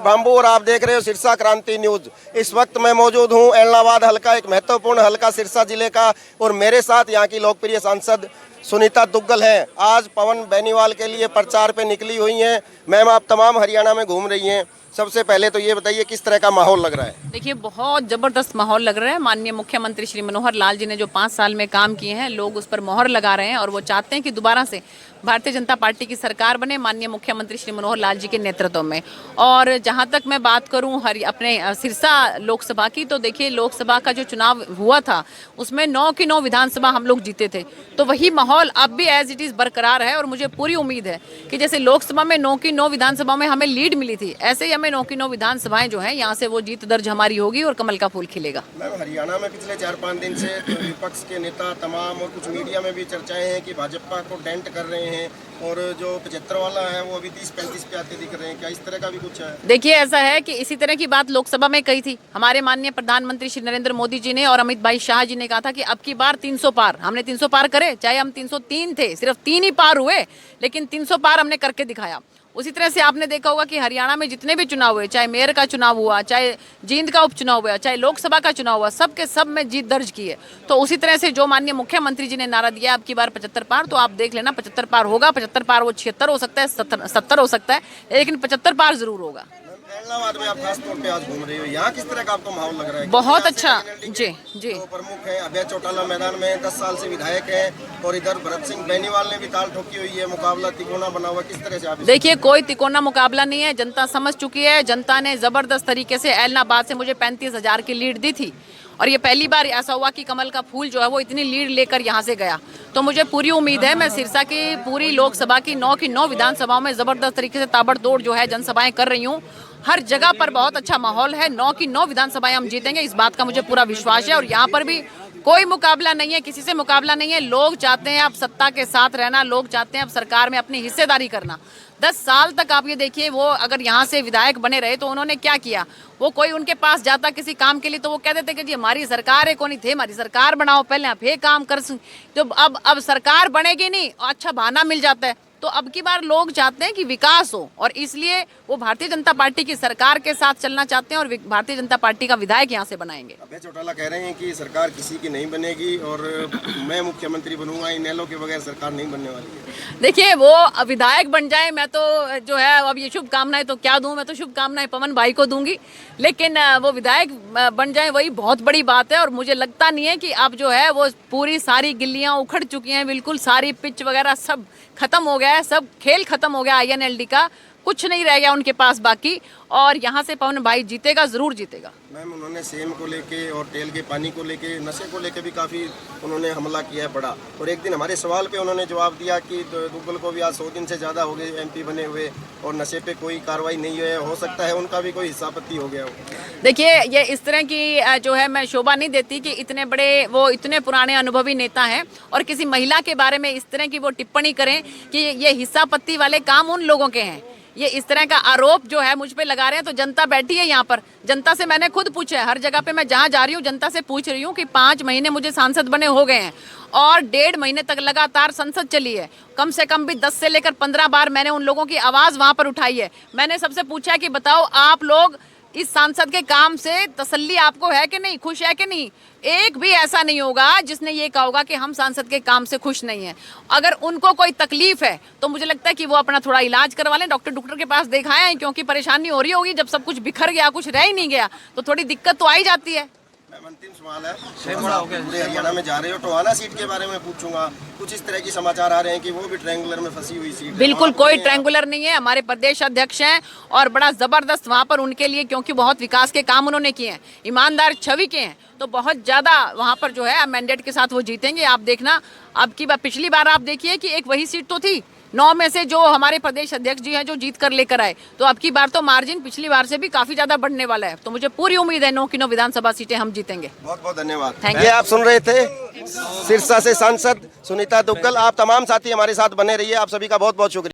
Bamboo और आप देख रहे हो सिरसा क्रांति न्यूज। इस वक्त मैं मौजूद हूं एलनाबाद हलका, एक महत्वपूर्ण हलका सिरसा जिले का, और मेरे साथ यहां की लोकप्रिय सांसद सुनीता दुग्गल हैं। आज पवन बेनीवाल के लिए प्रचार पे निकली हुई हैं। मैम, आप तमाम हरियाणा में घूम रही हैं, सबसे पहले तो ये बताइए किस तरह का माहौल लग रहा है? देखिए, बहुत ज़बरदस्त माहौल लग रहा है। माननीय मुख्यमंत्री श्री मनोहर लाल जी ने जो 5 साल में काम किए हैं, लोग उस पर मोहर लगा रहे हैं और वो चाहते हैं कि दोबारा से भारतीय जनता पार्टी की सरकार बने माननीय मुख्यमंत्री श्री मनोहर लाल जी के नेतृत्व में। और जहां तक मैं बात करूं अपने सिरसा लोकसभा की, तो देखिए, लोकसभा का जो चुनाव हुआ था उसमें 9 की 9 विधानसभा हम लोग जीते थे। तो वही माहौल अब भी एज इट इज़ बरकरार है और मुझे पूरी उम्मीद है कि जैसे लोकसभा में 9 की 9 विधानसभा में हमें लीड मिली थी, ऐसे ही हमें 9 की 9 विधानसभाएं जो हैं यहाँ से वो जीत दर्ज हमारी होगी और कमल का फूल खिलेगा। मैम, हरियाणा में पिछले 4-5 दिन से विपक्ष के नेता तमाम और कुछ मीडिया में भी चर्चाएं हैं कि भाजपा को डेंट कर रहे हैं और जो 75 वाला है वो अभी 30-35 पे आते दिख रहे हैं। क्या इस तरह का भी कुछ है? देखिए, ऐसा है कि इसी तरह की बात लोकसभा में कही थी हमारे माननीय प्रधानमंत्री श्री नरेंद्र मोदी जी ने, और अमित भाई शाह जी ने कहा था कि अब की बार 300 पार। हमने 300 पार करे, चाहे हम 303 थे, सिर्फ 3 ही पार हुए, लेकिन 300 पार हमने करके दिखाया। उसी तरह से आपने देखा होगा कि हरियाणा में जितने भी चुनाव हुए, चाहे मेयर का चुनाव हुआ, चाहे जींद का उपचुनाव हुआ, चाहे लोकसभा का चुनाव हुआ, सब के सब में जीत दर्ज की है। तो उसी तरह से जो माननीय मुख्यमंत्री जी ने नारा दिया अब की बार 75 पार, तो आप देख लेना 75 पार होगा। 75 पार वो 76 हो सकता है, 70 हो सकता है, लेकिन 75 पार जरूर होगा। एलनाबाद में आप खास तौर पे आज घूम रही हो, यहाँ किस तरह का आपको माहौल लग रहा है? बहुत अच्छा जी। तो प्रमुख है अभय चौटाला मैदान में 10 साल से विधायक हैं, और इधर भरत सिंह बेनीवाल ने भी ताल ठोकी हुई है। मुकाबला तिकोना बना हुआ, किस तरह से आप? देखिए, कोई तिकोना मुकाबला नहीं है, जनता समझ चुकी है। जनता ने जबरदस्त तरीके से एलनाबाद से मुझे 35,000 की लीड दी थी, और ये पहली बार ऐसा हुआ कि कमल का फूल जो है वो इतनी लीड लेकर यहाँ से गया। तो मुझे पूरी उम्मीद है, मैं सिरसा की पूरी लोकसभा की 9 की 9 विधानसभाओं में जबरदस्त तरीके से ताबड़तोड़ जो है जनसभाएं कर रही हूँ। हर जगह पर बहुत अच्छा माहौल है। 9 की 9 विधानसभाएं हम जीतेंगे, इस बात का मुझे पूरा विश्वास है। और यहाँ पर भी कोई मुकाबला नहीं है, किसी से मुकाबला नहीं है। लोग चाहते हैं अब सत्ता के साथ रहना, लोग चाहते हैं अब सरकार में अपनी हिस्सेदारी करना। 10 साल तक आप ये देखिए, वो अगर यहाँ से विधायक बने रहे तो उन्होंने क्या किया? वो कोई उनके पास जाता किसी काम के लिए तो वो कह देते कि जी हमारी सरकार है, कौन थे, हमारी सरकार बनाओ, पहले आप ये काम कर। तो अब सरकार बनेगी नहीं, अच्छा बहाना मिल जाता है। तो अब की बार लोग चाहते हैं कि विकास हो, और इसलिए वो भारतीय जनता पार्टी की सरकार के साथ चलना चाहते हैं, और भारतीय जनता पार्टी का विधायक यहाँ से बनाएंगे। अभय चौटाला कह रहे हैं कि सरकार किसी की नहीं बनेगी और मैं मुख्यमंत्री बनूंगा, इनेलो के बगैर सरकार नहीं बनने वाली है। देखिए, वो विधायक बन जाए, मैं तो जो है अब ये शुभकामनाएं तो क्या दूं, मैं तो शुभकामनाएं पवन भाई को दूंगी, लेकिन वो विधायक बन जाए वही बहुत बड़ी बात है। और मुझे लगता नहीं है कि अब जो है वो पूरी सारी गिल्लियां उखड़ चुकी हैं, बिल्कुल सारी पिच वगैरह सब खत्म हो गया है, सब खेल खत्म हो गया INLD का, कुछ नहीं रह गया उनके पास बाकी। और यहाँ से पवन भाई जीतेगा, जरूर जीतेगा। मैम, उन्होंने सेम को लेके और तेल के पानी को लेके, नशे को लेके भी काफ़ी उन्होंने हमला किया है बड़ा। और एक दिन हमारे सवाल पे उन्होंने जवाब दिया कि दुग्गल को भी आज 100 दिन से ज़्यादा हो गए MP बने हुए और नशे पे कोई कार्रवाई नहीं है, हो सकता है उनका भी कोई हिस्सापत्ति हो गया हो। देखिए, ये इस तरह की जो है मैं शोभा नहीं देती कि इतने बड़े, वो इतने पुराने अनुभवी नेता हैं और किसी महिला के बारे में इस तरह की वो टिप्पणी करें कि ये हिस्सापत्ति वाले काम उन लोगों के हैं। ये इस तरह का आरोप जो है मुझ पे लगा रहे हैं। तो जनता बैठी है यहाँ पर, जनता से मैंने खुद पूछा है, हर जगह पे मैं जहाँ जा रही हूँ जनता से पूछ रही हूँ कि 5 महीने मुझे सांसद बने हो गए हैं और 1.5 महीने तक लगातार संसद चली है। कम से कम भी 10 से लेकर 15 बार मैंने उन लोगों की आवाज़ वहाँ पर उठाई है। मैंने सबसे पूछा है कि बताओ, आप लोग इस सांसद के काम से तसल्ली आपको है कि नहीं, खुश है कि नहीं? एक भी ऐसा नहीं होगा जिसने ये कहा होगा कि हम सांसद के काम से खुश नहीं हैं। अगर उनको कोई तकलीफ है तो मुझे लगता है कि वो अपना थोड़ा इलाज करवा लें, डॉक्टर के पास दिखाएं, क्योंकि परेशानी हो रही होगी। जब सब कुछ बिखर गया, कुछ रह ही नहीं गया, तो थोड़ी दिक्कत तो आ ही जाती है। अंतिम सवाल है, पूरे हरियाणा में जा रहे हो, टोहाना सीट के बारे में पूछूंगा। कुछ इस तरह की समाचार आ रहे हैं कि वो भी ट्रायंगुलर में फंसी हुई सीट है। बिल्कुल कोई ट्रायंगुलर नहीं है, हमारे प्रदेश अध्यक्ष हैं और बड़ा जबरदस्त वहाँ पर उनके लिए, क्योंकि बहुत विकास के काम उन्होंने किए हैं, ईमानदार छवि के हैं, तो बहुत ज्यादा वहाँ पर जो है मैंडेट के साथ वो जीतेंगे। आप देखना, अब की बार, पिछली बार आप देखिए कि एक वही सीट तो थी 9 में से जो हमारे प्रदेश अध्यक्ष जी हैं जो जीत कर लेकर आए, तो अब की बार तो मार्जिन पिछली बार से भी काफी ज्यादा बढ़ने वाला है। तो मुझे पूरी उम्मीद है 9 की 9 विधानसभा सीटें हम जीतेंगे। बहुत बहुत धन्यवाद। Thank you. ये आप सुन रहे थे सिरसा से सांसद सुनीता दुग्गल। आप तमाम साथी हमारे साथ बने रहिए। आप सभी का बहुत बहुत शुक्रिया।